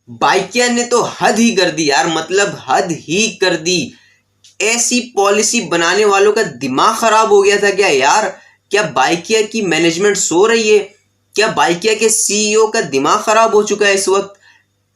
बाइकिया ने तो हद ही कर दी यार, मतलब हद ही कर दी। ऐसी पॉलिसी बनाने वालों का दिमाग खराब हो गया था क्या यार? क्या बाइकिया की मैनेजमेंट सो रही है? क्या बाइकिया के सीईओ का दिमाग खराब हो चुका है इस वक्त?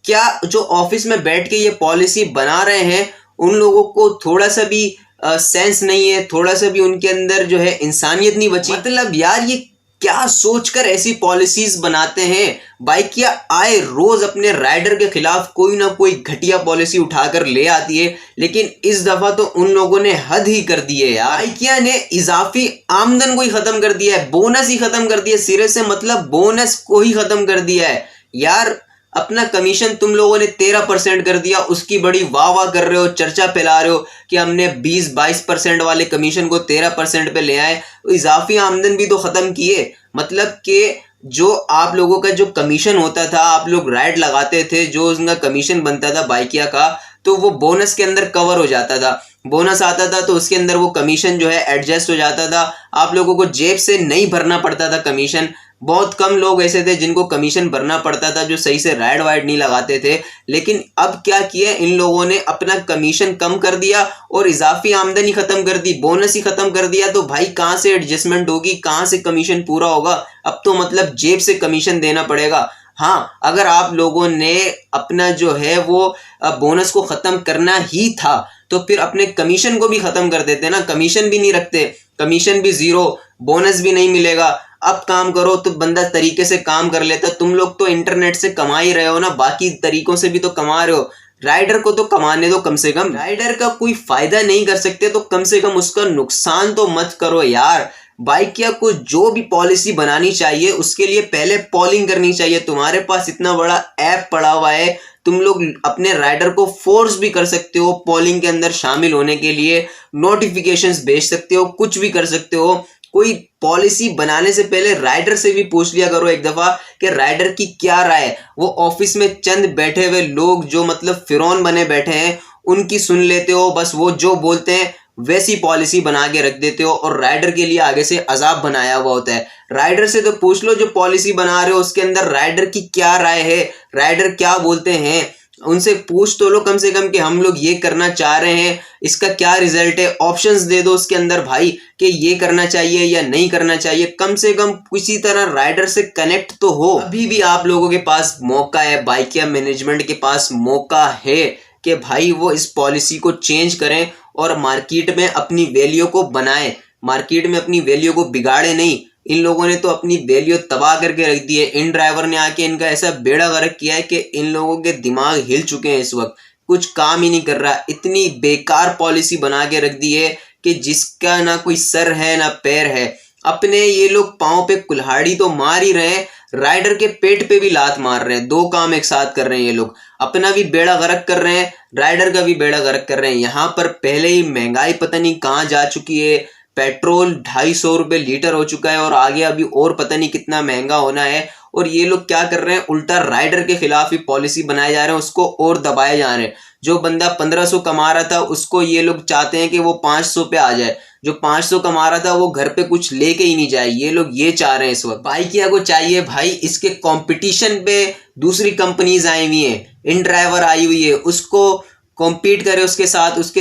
क्या जो ऑफिस में बैठ के ये पॉलिसी बना रहे हैं उन लोगों को थोड़ा सा भी सेंस नहीं है, थोड़ा सा भी उनके अंदर जो है इंसानियत नहीं बची? मतलब यार ये क्या सोचकर ऐसी पॉलिसीज बनाते हैं? बाइकिया आए रोज अपने राइडर के खिलाफ कोई ना कोई घटिया पॉलिसी उठाकर ले आती है, लेकिन इस दफा तो उन लोगों ने हद ही कर दी है यार। बाइकिया ने इजाफी आमदन को ही खत्म कर दिया है, बोनस ही खत्म कर दिया सिरे से, मतलब बोनस को ही खत्म कर दिया है यार। अपना कमीशन तुम लोगों ने 13% कर दिया, उसकी बड़ी वाह वाह कर रहे हो, चर्चा फैला रहे हो कि हमने 20-22% वाले कमीशन को 13% पे ले आए। तो इजाफी आमदन भी तो खत्म किए, मतलब कि जो आप लोगों का जो कमीशन होता था, आप लोग राइड लगाते थे, जो उनका कमीशन बनता था बाइकिया का, तो वो बोनस के अंदर कवर हो जाता था। बोनस आता था तो उसके अंदर वो कमीशन जो है एडजस्ट हो जाता था, आप लोगों को जेब से नहीं भरना पड़ता था कमीशन। बहुत कम लोग ऐसे थे जिनको कमीशन भरना पड़ता था, जो सही से राइड वाइड नहीं लगाते थे। लेकिन अब क्या किया इन लोगों ने, अपना कमीशन कम कर दिया और इजाफी आमदनी खत्म कर दी, बोनस ही खत्म कर दिया। तो भाई कहाँ से एडजस्टमेंट होगी, कहाँ से कमीशन पूरा होगा? अब तो मतलब जेब से कमीशन देना पड़ेगा। हाँ, अगर आप लोगों ने अपना जो है वो बोनस को खत्म करना ही था तो फिर अपने कमीशन को भी खत्म कर देते ना, कमीशन भी नहीं रखते, कमीशन भी जीरो, बोनस भी नहीं मिलेगा। अब काम करो तो बंदा तरीके से काम कर लेता। तुम लोग तो इंटरनेट से कमा ही रहे हो ना, बाकी तरीकों से भी तो कमा रहे हो। राइडर को तो कमाने दो, कम से कम राइडर का कोई फायदा नहीं कर सकते तो कम से कम उसका नुकसान तो मत करो यार। बाइकिया को जो भी पॉलिसी बनानी चाहिए उसके लिए पहले पॉलिंग करनी चाहिए। तुम्हारे पास इतना बड़ा ऐप पड़ा हुआ है, तुम लोग अपने राइडर को फोर्स भी कर सकते हो पॉलिंग के अंदर शामिल होने के लिए, नोटिफिकेशंस भेज सकते हो, कुछ भी कर सकते हो। कोई पॉलिसी बनाने से पहले राइडर से भी पूछ लिया करो एक दफा कि राइडर की क्या राय है। वो ऑफिस में चंद बैठे हुए लोग जो मतलब फिरौन बने बैठे हैं, उनकी सुन लेते हो, बस वो जो बोलते हैं वैसी पॉलिसी बना के रख देते हो और राइडर के लिए आगे से अजाब बनाया हुआ होता है। राइडर से तो पूछ लो जो पॉलिसी बना रहे हो उसके अंदर राइडर की क्या राय है, राइडर क्या बोलते हैं, उनसे पूछ तो लो कम से कम कि हम लोग ये करना चाह रहे हैं, इसका क्या रिजल्ट है। ऑप्शंस दे दो उसके अंदर भाई कि ये करना चाहिए या नहीं करना चाहिए, कम से कम किसी तरह राइडर से कनेक्ट तो हो। अभी भी आप लोगों के पास मौका है, बाइकिया मैनेजमेंट के पास मौका है कि भाई वो इस पॉलिसी को चेंज करें और मार्केट में अपनी वैल्यू को बनाएं, मार्केट में अपनी वैल्यू को बिगाड़े नहीं। इन लोगों ने तो अपनी वैल्यू तबाह करके रख दी है। इन ड्राइवर ने आके इनका ऐसा बेड़ा गर्क किया है कि इन लोगों के दिमाग हिल चुके हैं इस वक्त, कुछ काम ही नहीं कर रहा। इतनी बेकार पॉलिसी बना के रख दी है कि जिसका ना कोई सर है ना पैर है। अपने ये लोग पाँव पे कुल्हाड़ी तो मार ही रहे हैं, राइडर के पेट पे भी लात मार रहे हैं। दो काम एक साथ कर रहे हैं ये लोग, अपना भी बेड़ा गर्क कर रहे हैं, राइडर का भी बेड़ा गर्क कर रहे हैं। यहाँ पर पहले ही महंगाई पता नहीं कहाँ जा चुकी है, पेट्रोल 250 रुपये लीटर हो चुका है और आगे अभी और पता नहीं कितना महंगा होना है। और ये लोग क्या कर रहे हैं, उल्टा राइडर के खिलाफ ही पॉलिसी बनाए जा रहे हैं, उसको और दबाए जा रहे हैं। जो बंदा 1500 कमा रहा था उसको ये लोग चाहते हैं कि वो 500 पे आ जाए, जो 500 कमा रहा था वो घर पे कुछ लेके ही नहीं जाए। ये लोग ये चाह रहे हैं इस वक्त। बाइकिया को चाहिए भाई इसके कंपटीशन पे दूसरी कंपनीज आई हुई हैं, इन ड्राइवर आई हुई है, उसको कॉम्पीट करे उसके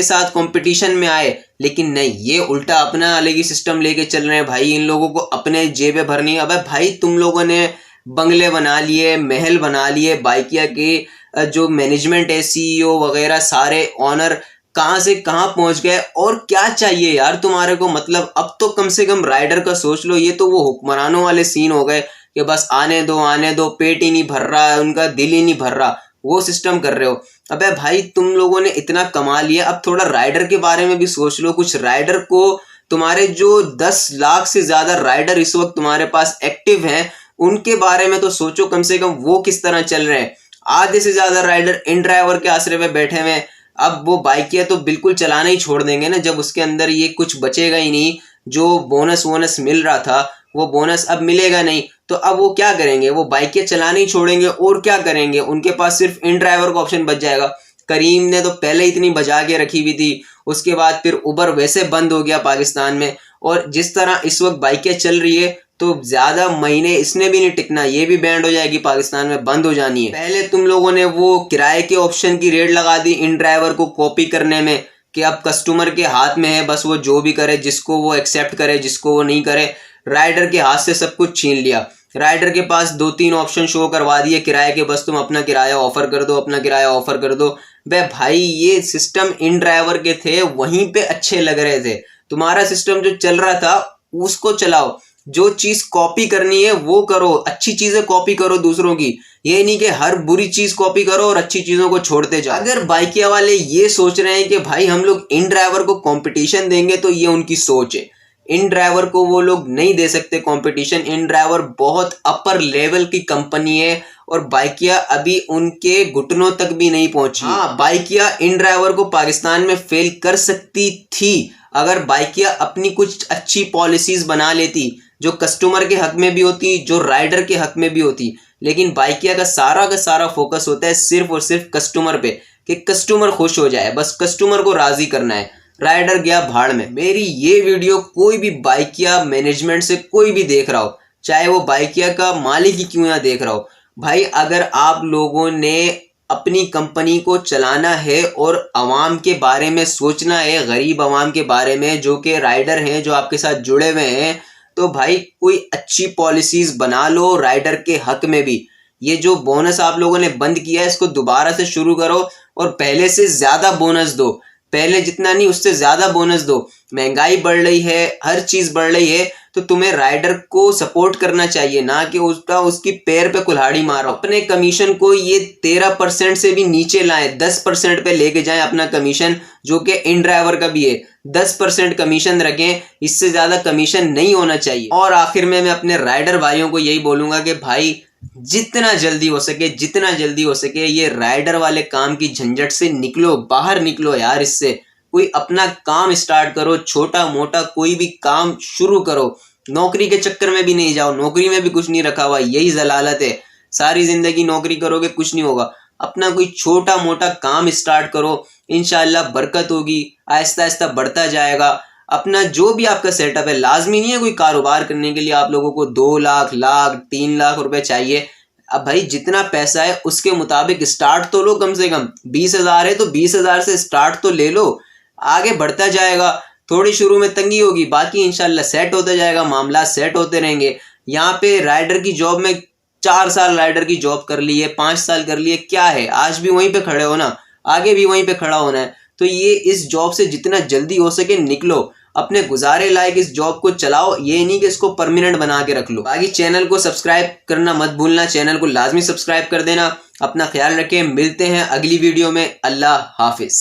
साथ कंपटीशन में आए। लेकिन नहीं, ये उल्टा अपना अलग ही सिस्टम लेके चल रहे हैं भाई। इन लोगों को अपने जेबें भरनी है। अबे भाई तुम लोगों ने बंगले बना लिए, महल बना लिए, बाइकिया के जो मैनेजमेंट है, सीईओ वगैरह सारे ऑनर कहाँ से कहाँ पहुंच गए। और क्या चाहिए यार तुम्हारे को, मतलब अब तो कम से कम राइडर का सोच लो। ये तो वो हुक्मरानों वाले सीन हो गए कि बस आने दो, पेट ही नहीं भर रहा है उनका, दिल ही नहीं भर रहा, वो सिस्टम कर रहे हो। अबे भाई तुम लोगों ने इतना कमा लिया, अब थोड़ा राइडर के बारे में भी सोच लो। कुछ राइडर को, तुम्हारे जो 10 लाख से ज्यादा राइडर इस वक्त तुम्हारे पास एक्टिव हैं, उनके बारे में तो सोचो कम से कम, वो किस तरह चल रहे हैं। आधे से ज्यादा राइडर इन ड्राइवर के आसरे पे बैठे हुए हैं। अब वो बाइकिया तो बिल्कुल चलाना ही छोड़ देंगे ना, जब उसके अंदर ये कुछ बचेगा ही नहीं। जो बोनस वोनस मिल रहा था वो बोनस अब मिलेगा नहीं, तो अब वो क्या करेंगे, वो बाइकें चलाने ही छोड़ेंगे। और क्या करेंगे, उनके पास सिर्फ इन ड्राइवर का ऑप्शन बच जाएगा। करीम ने तो पहले इतनी बजा के रखी हुई थी, उसके बाद फिर उबर वैसे बंद हो गया पाकिस्तान में। और जिस तरह इस वक्त बाइकें चल रही है तो ज्यादा महीने इसने भी नहीं टिकना, ये भी बैंड हो जाएगी, पाकिस्तान में बंद हो जानी है। पहले तुम लोगों ने वो किराए के ऑप्शन की रेट लगा दी इन ड्राइवर को कॉपी करने में कि अब कस्टमर के हाथ में है, बस वो जो भी करे, जिसको वो एक्सेप्ट करे, जिसको वो नहीं करे, राइडर के हाथ से सब कुछ छीन लिया। राइडर के पास 2-3 ऑप्शन शो करवा दिए किराए के, बस तुम अपना किराया ऑफर कर दो, अपना किराया ऑफर कर दो। बे भाई ये सिस्टम इन ड्राइवर के थे, वहीं पे अच्छे लग रहे थे। तुम्हारा सिस्टम जो चल रहा था उसको चलाओ, जो चीज कॉपी करनी है वो करो, अच्छी चीजें कॉपी करो दूसरों की, ये नहीं कि हर बुरी चीज कॉपी करो और अच्छी चीजों को छोड़ते जाओ। अगर बाइकिया वाले ये सोच रहे हैं कि भाई हम लोग इन ड्राइवर को कंपटीशन देंगे, तो ये उनकी सोच है। इन ड्राइवर को वो लोग नहीं दे सकते कंपटीशन। इन ड्राइवर बहुत अपर लेवल की कंपनी है और बाइकिया अभी उनके घुटनों तक भी नहीं पहुंची। हाँ, बाइकिया इन ड्राइवर को पाकिस्तान में फेल कर सकती थी अगर बाइकिया अपनी कुछ अच्छी पॉलिसीज बना लेती, जो कस्टमर के हक में भी होती, जो राइडर के हक में भी होती। लेकिन बाइकिया का सारा फोकस होता है सिर्फ और सिर्फ कस्टमर पे, कि कस्टमर खुश हो जाए, बस कस्टमर को राजी करना है। राइडर गया भाड़ में। मेरी ये वीडियो कोई भी बाइकिया मैनेजमेंट से कोई भी देख रहा हो, चाहे वो बाइकिया का मालिक ही क्यों ना देख रहा हो, भाई अगर आप लोगों ने अपनी कंपनी को चलाना है और आवाम के बारे में सोचना है, गरीब आवाम के बारे में जो कि राइडर हैं, जो आपके साथ जुड़े हुए हैं, तो भाई कोई अच्छी पॉलिसीज बना लो राइडर के हक में भी। ये जो बोनस आप लोगों ने बंद किया है इसको दोबारा से शुरू करो और पहले से ज्यादा बोनस दो, पहले जितना नहीं उससे ज्यादा बोनस दो। महंगाई बढ़ रही है, हर चीज बढ़ रही है, तो तुम्हें राइडर को सपोर्ट करना चाहिए, ना कि उसकी पैर पे कुल्हाड़ी मारो। अपने कमीशन को ये 13% से भी नीचे लाएं, 10% पे लेके जाएं अपना कमीशन, जो कि इन ड्राइवर का भी है। 10% कमीशन रखें, इससे ज्यादा कमीशन नहीं होना चाहिए। और आखिर में मैं अपने राइडर भाइयों को यही बोलूंगा कि भाई जितना जल्दी हो सके ये राइडर वाले काम की झंझट से निकलो, बाहर निकलो यार। इससे कोई अपना काम स्टार्ट करो, छोटा मोटा कोई भी काम शुरू करो। नौकरी के चक्कर में भी नहीं जाओ, नौकरी में भी कुछ नहीं रखा हुआ, यही जलालत है। सारी जिंदगी नौकरी करोगे कुछ नहीं होगा। अपना कोई छोटा मोटा काम स्टार्ट करो, इंशाल्लाह बरकत होगी, आहिस्ता आहिस्ता बढ़ता जाएगा। अपना जो भी आपका सेटअप है, लाजमी नहीं है कोई कारोबार करने के लिए आप लोगों को 2 लाख 3 लाख रुपए चाहिए। अब भाई जितना पैसा है उसके मुताबिक स्टार्ट तो लो, कम से कम 20,000 है तो 20,000 से स्टार्ट तो ले लो, आगे बढ़ता जाएगा। थोड़ी शुरू में तंगी होगी, बाकी इंशाल्लाह सेट होता जाएगा, मामला सेट होते रहेंगे। यहाँ पे राइडर की जॉब में 4 साल राइडर की जॉब कर ली है, 5 साल कर लिए, क्या है, आज भी वहीं पे खड़े हो ना, आगे भी वहीं पे खड़ा होना है। तो ये इस जॉब से जितना जल्दी हो सके निकलो, अपने गुजारे लायक इस जॉब को चलाओ, ये नहीं कि इसको परमानेंट बना के रख लो। बाकी चैनल को सब्सक्राइब करना मत भूलना, चैनल को लाजमी सब्सक्राइब कर देना। अपना ख्याल रखें, मिलते हैं अगली वीडियो में। अल्लाह हाफिज।